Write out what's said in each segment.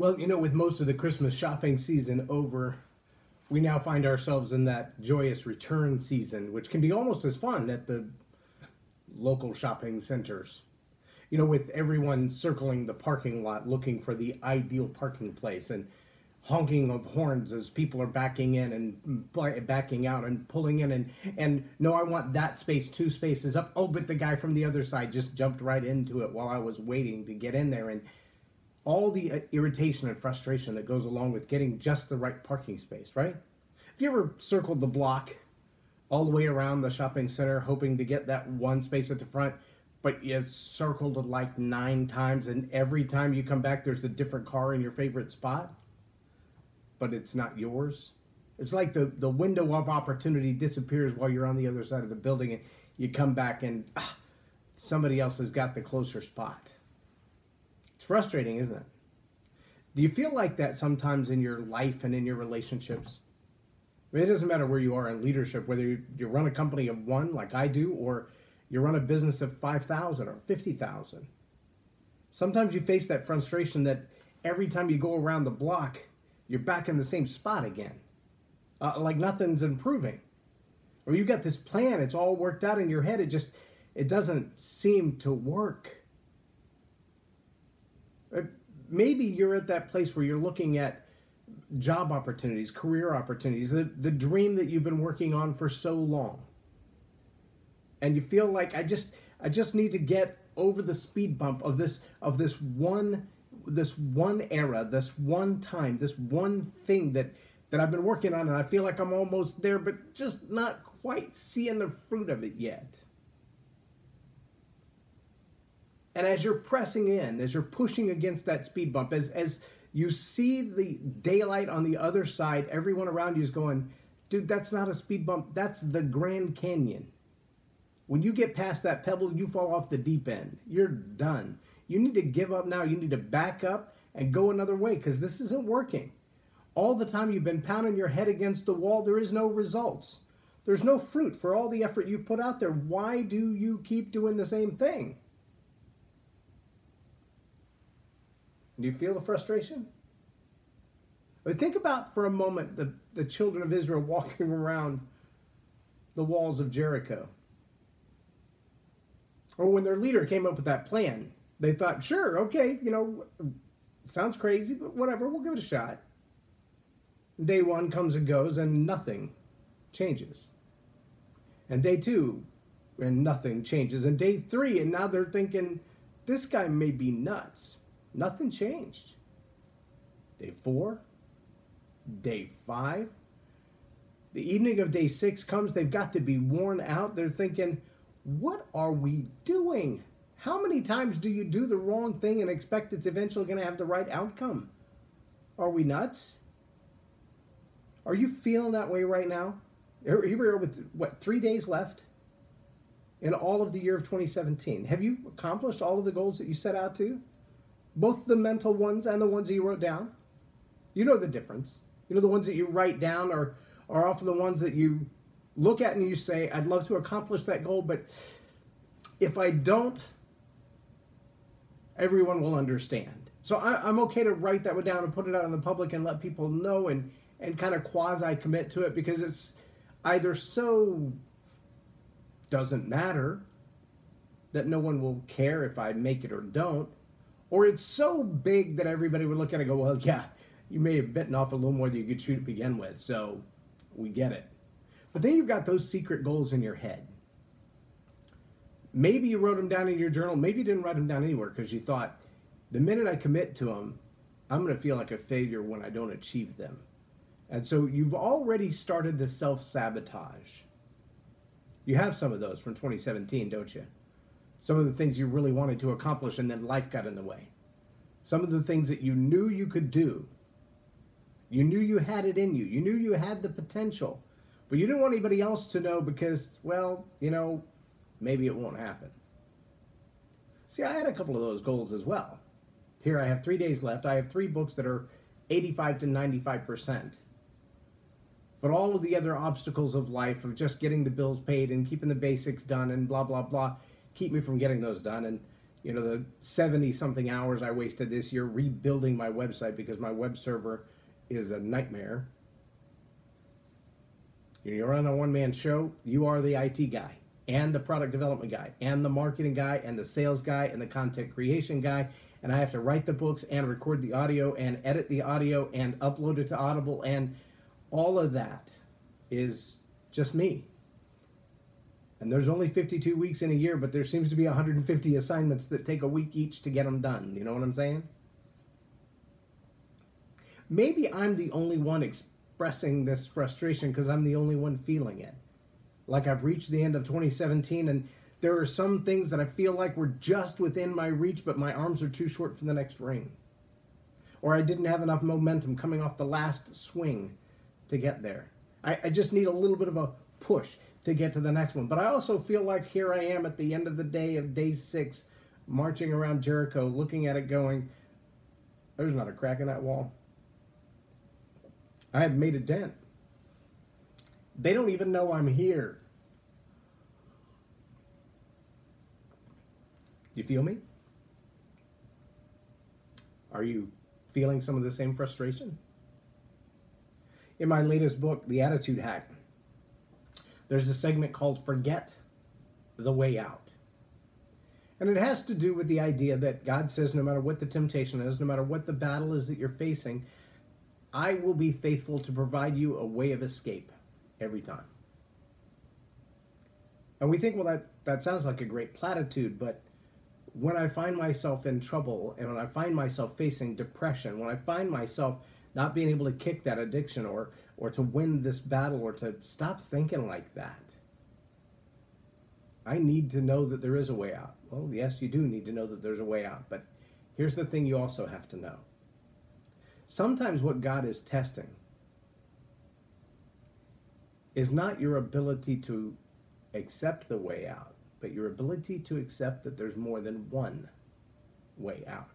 Well, with most of the Christmas shopping season over, we now find ourselves in that joyous return season, which can be almost as fun at the local shopping centers. With everyone circling the parking lot looking for the ideal parking place and honking of horns as people are backing in and backing out and pulling in and no, I want that space 2 spaces up. Oh, but the guy from the other side just jumped right into it while I was waiting to get in there, and all the irritation and frustration that goes along with getting just the right parking space, right? Have you ever circled the block all the way around the shopping center hoping to get that one space at the front, but you've circled it like 9 times, and every time you come back there's a different car in your favorite spot, but it's not yours? It's like the window of opportunity disappears while you're on the other side of the building, and you come back and somebody else has got the closer spot. It's frustrating, isn't it? Do you feel like that sometimes in your life and in your relationships? I mean, it doesn't matter where you are in leadership, whether you run a company of 1 like I do, or you run a business of 5,000 or 50,000. Sometimes you face that frustration that every time you go around the block, you're back in the same spot again. Like nothing's improving. Or you've got this plan, it's all worked out in your head, it doesn't seem to work. Maybe you're at that place where you're looking at job opportunities, career opportunities, the dream that you've been working on for so long. And you feel like I just need to get over the speed bump of this one era, this one time, this one thing that I've been working on, and I feel like I'm almost there, but just not quite seeing the fruit of it yet. And as you're pressing in, as you're pushing against that speed bump, as you see the daylight on the other side, everyone around you is going, dude, that's not a speed bump, that's the Grand Canyon. When you get past that pebble, you fall off the deep end. You're done. You need to give up now. You need to back up and go another way, because this isn't working. All the time you've been pounding your head against the wall, there is no results. There's no fruit for all the effort you put out there. Why do you keep doing the same thing? Do you feel the frustration? But think about for a moment the children of Israel walking around the walls of Jericho. Or when their leader came up with that plan, they thought, sure, okay, sounds crazy, but whatever, we'll give it a shot. Day 1 comes and goes, and nothing changes. And day 2, and nothing changes. And day 3, and now they're thinking, this guy may be nuts. Nothing changed. Day 4, day 5. The evening of day 6 comes, they've got to be worn out. They're thinking, what are we doing? How many times do you do the wrong thing and expect it's eventually going to have the right outcome? Are we nuts? Are you feeling that way right now? Here we are with, 3 days left in all of the year of 2017. Have you accomplished all of the goals that you set out to? Both the mental ones and the ones that you wrote down? You know the difference. The ones that you write down are often the ones that you look at and you say, I'd love to accomplish that goal, but if I don't, everyone will understand. So I'm okay to write that one down and put it out in the public and let people know and kind of quasi-commit to it, because it's either so doesn't matter that no one will care if I make it or don't, or it's so big that everybody would look at it and go, well, yeah, you may have bitten off a little more than you could chew to begin with, so we get it. But then you've got those secret goals in your head. Maybe you wrote them down in your journal. Maybe you didn't write them down anywhere because you thought, the minute I commit to them, I'm going to feel like a failure when I don't achieve them. And so you've already started the self-sabotage. You have some of those from 2017, don't you? Some of the things you really wanted to accomplish and then life got in the way. Some of the things that you knew you could do. You knew you had it in you. You knew you had the potential. But you didn't want anybody else to know because, well, maybe it won't happen. See, I had a couple of those goals as well. Here I have 3 days left. I have 3 books that are 85 to 95%. But all of the other obstacles of life of just getting the bills paid and keeping the basics done and blah, blah, blah, keep me from getting those done. And, You know, the 70 something hours I wasted this year rebuilding my website because my web server is a nightmare. You're on a one-man show, you are the IT guy and the product development guy and the marketing guy and the sales guy and the content creation guy, and I have to write the books and record the audio and edit the audio and upload it to Audible, and all of that is just me. And there's only 52 weeks in a year, but there seems to be 150 assignments that take a week each to get them done. You know what I'm saying? Maybe I'm the only one expressing this frustration because I'm the only one feeling it. Like I've reached the end of 2017 and there are some things that I feel like were just within my reach, but my arms are too short for the next ring. Or I didn't have enough momentum coming off the last swing to get there. I just need a little bit of a push to get to the next one. But I also feel like here I am at the end of the day of day 6, marching around Jericho, looking at it going, there's not a crack in that wall. I have made a dent. They don't even know I'm here. You feel me? Are you feeling some of the same frustration? In my latest book, The Attitude Hack, there's a segment called Forget the Way Out. And it has to do with the idea that God says no matter what the temptation is, no matter what the battle is that you're facing, I will be faithful to provide you a way of escape every time. And we think, well, that sounds like a great platitude, but when I find myself in trouble and when I find myself facing depression, when I find myself not being able to kick that addiction or to win this battle or to stop thinking like that, I need to know that there is a way out. Well, yes, you do need to know that there's a way out, but here's the thing you also have to know. Sometimes what God is testing is not your ability to accept the way out, but your ability to accept that there's more than one way out.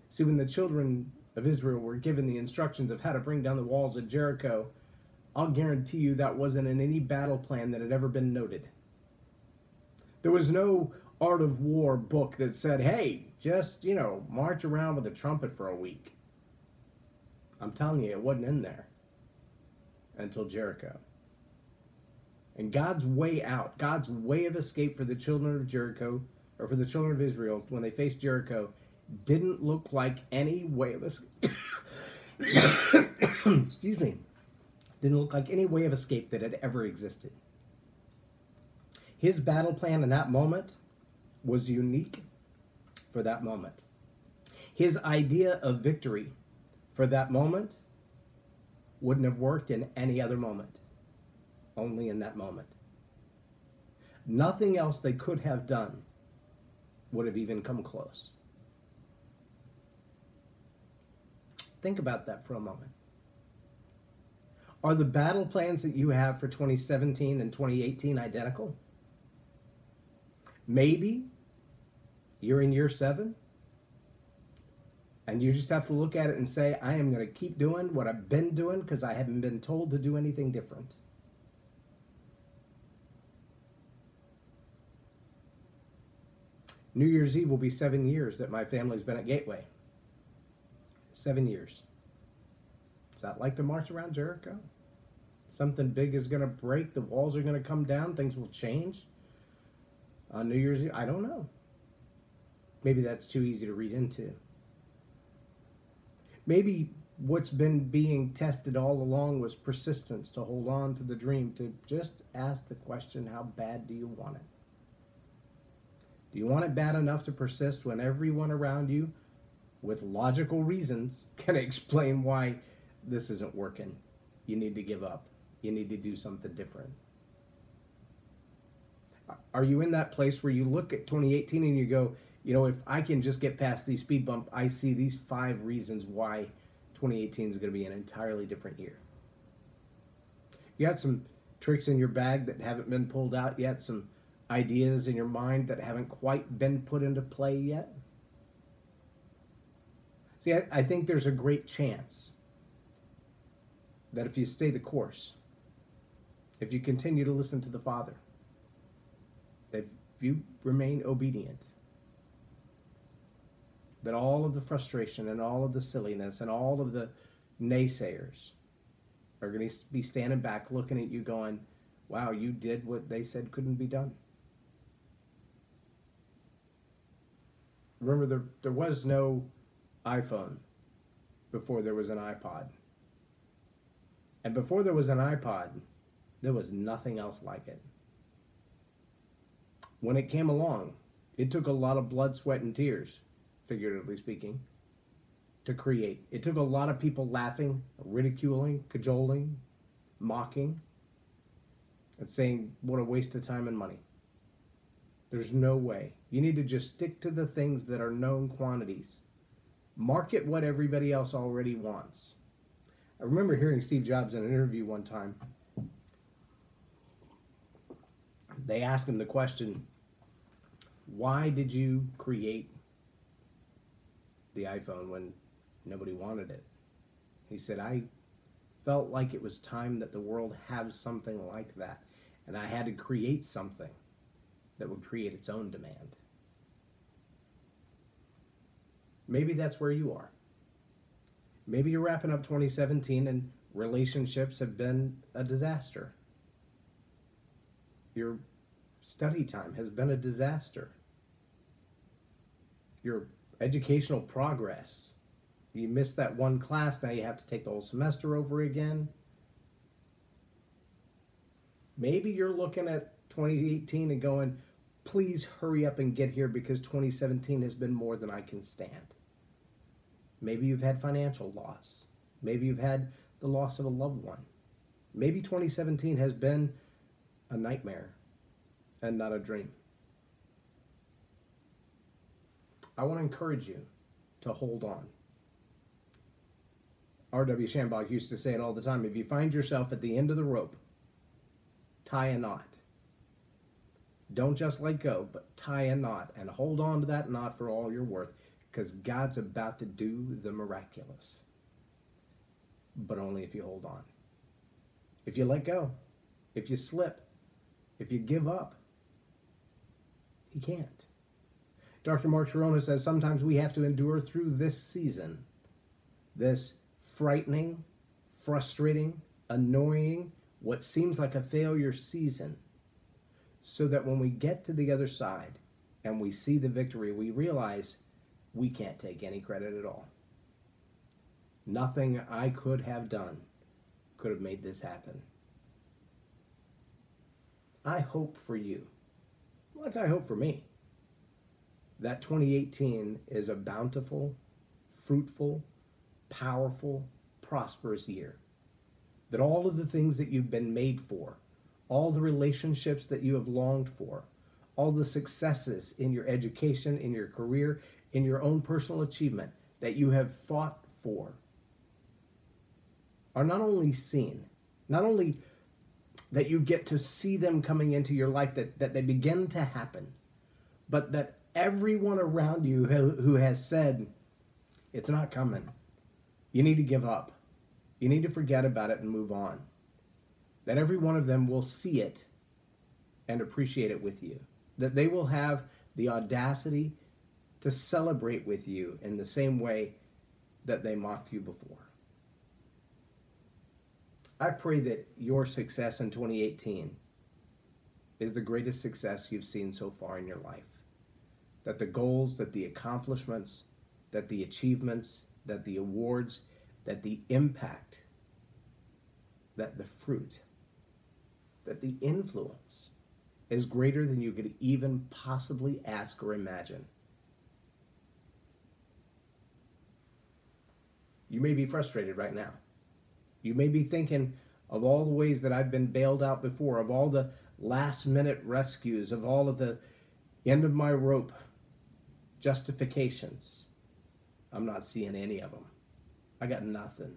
See, when the children of Israel were given the instructions of how to bring down the walls of Jericho, I'll guarantee you that wasn't in any battle plan that had ever been noted. There was no Art of War book that said, hey, just, march around with a trumpet for a week. I'm telling you, it wasn't in there until Jericho. And God's way out, God's way of escape for the children of Jericho, or for the children of Israel when they faced Jericho, didn't look like any way of escape. Excuse me. Didn't look like any way of escape that had ever existed. His battle plan in that moment was unique for that moment. His idea of victory for that moment wouldn't have worked in any other moment. Only in that moment. Nothing else they could have done would have even come close. Think about that for a moment. Are the battle plans that you have for 2017 and 2018 identical? Maybe you're in year 7 and you just have to look at it and say, I am going to keep doing what I've been doing because I haven't been told to do anything different. New Year's Eve will be 7 years that my family's been at Gateway. 7 years. Is that like the march around Jericho? Something big is going to break, the walls are going to come down, things will change on New Year's Eve? I don't know. Maybe that's too easy to read into. Maybe what's been being tested all along was persistence, to hold on to the dream, to just ask the question, how bad do you want it? Do you want it bad enough to persist when everyone around you, with logical reasons, can explain why this isn't working? You need to give up. You need to do something different. Are you in that place where you look at 2018 and you go, if I can just get past these speed bumps, I see these 5 reasons why 2018 is going to be an entirely different year. You got some tricks in your bag that haven't been pulled out yet, some ideas in your mind that haven't quite been put into play yet. See, I think there's a great chance that if you stay the course, if you continue to listen to the Father, if you remain obedient, that all of the frustration and all of the silliness and all of the naysayers are going to be standing back looking at you going, wow, you did what they said couldn't be done. Remember, there was no iPhone before there was an iPod. And before there was an iPod, there was nothing else like it. When it came along, it took a lot of blood, sweat, and tears, figuratively speaking, to create. It took a lot of people laughing, ridiculing, cajoling, mocking, and saying, what a waste of time and money. There's no way. You need to just stick to the things that are known quantities. Market what everybody else already wants. I remember hearing Steve Jobs in an interview one time. They asked him the question, why did you create the iPhone when nobody wanted it? He said, I felt like it was time that the world have something like that, and I had to create something that would create its own demand. Maybe that's where you are. Maybe you're wrapping up 2017 and relationships have been a disaster. Your study time has been a disaster. Your educational progress, you missed that one class, now you have to take the whole semester over again. Maybe you're looking at 2018 and going, please hurry up and get here because 2017 has been more than I can stand. Maybe you've had financial loss. Maybe you've had the loss of a loved one. Maybe 2017 has been a nightmare and not a dream. I want to encourage you to hold on. R.W. Shambach used to say it all the time. If you find yourself at the end of the rope, tie a knot. Don't just let go, but tie a knot and hold on to that knot for all you're worth, because God's about to do the miraculous. But only if you hold on. If you let go, if you slip, if you give up, He can't. Dr. Mark Sharona says sometimes we have to endure through this season, this frightening, frustrating, annoying, what seems like a failure season, so that when we get to the other side and we see the victory, we realize we can't take any credit at all. Nothing I could have done could have made this happen. I hope for you, like I hope for me, that 2018 is a bountiful, fruitful, powerful, prosperous year. That all of the things that you've been made for, all the relationships that you have longed for, all the successes in your education, in your career, in your own personal achievement that you have fought for, are not only seen, not only that you get to see them coming into your life, that they begin to happen, but that everyone around you who has said, it's not coming, you need to give up, you need to forget about it and move on, that every one of them will see it and appreciate it with you, that they will have the audacity to celebrate with you in the same way that they mocked you before. I pray that your success in 2018 is the greatest success you've seen so far in your life. That the goals, that the accomplishments, that the achievements, that the awards, that the impact, that the fruit, that the influence is greater than you could even possibly ask or imagine. You may be frustrated right now. You may be thinking of all the ways that I've been bailed out before, of all the last-minute rescues, of all of the end of my rope justifications. I'm not seeing any of them. I got nothing.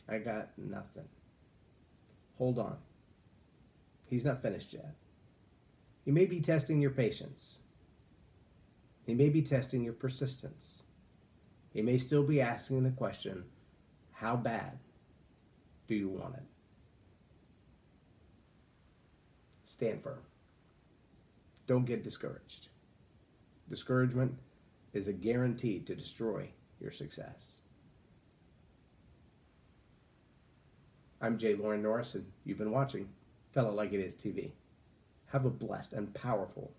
I got nothing. Hold on. He's not finished yet. He may be testing your patience. He may be testing your persistence. He may still be asking the question, how bad do you want it? Stand firm. Don't get discouraged. Discouragement is a guarantee to destroy your success. I'm J Loren Norris, and you've been watching Tell It Like It Is TV. Have a blessed and powerful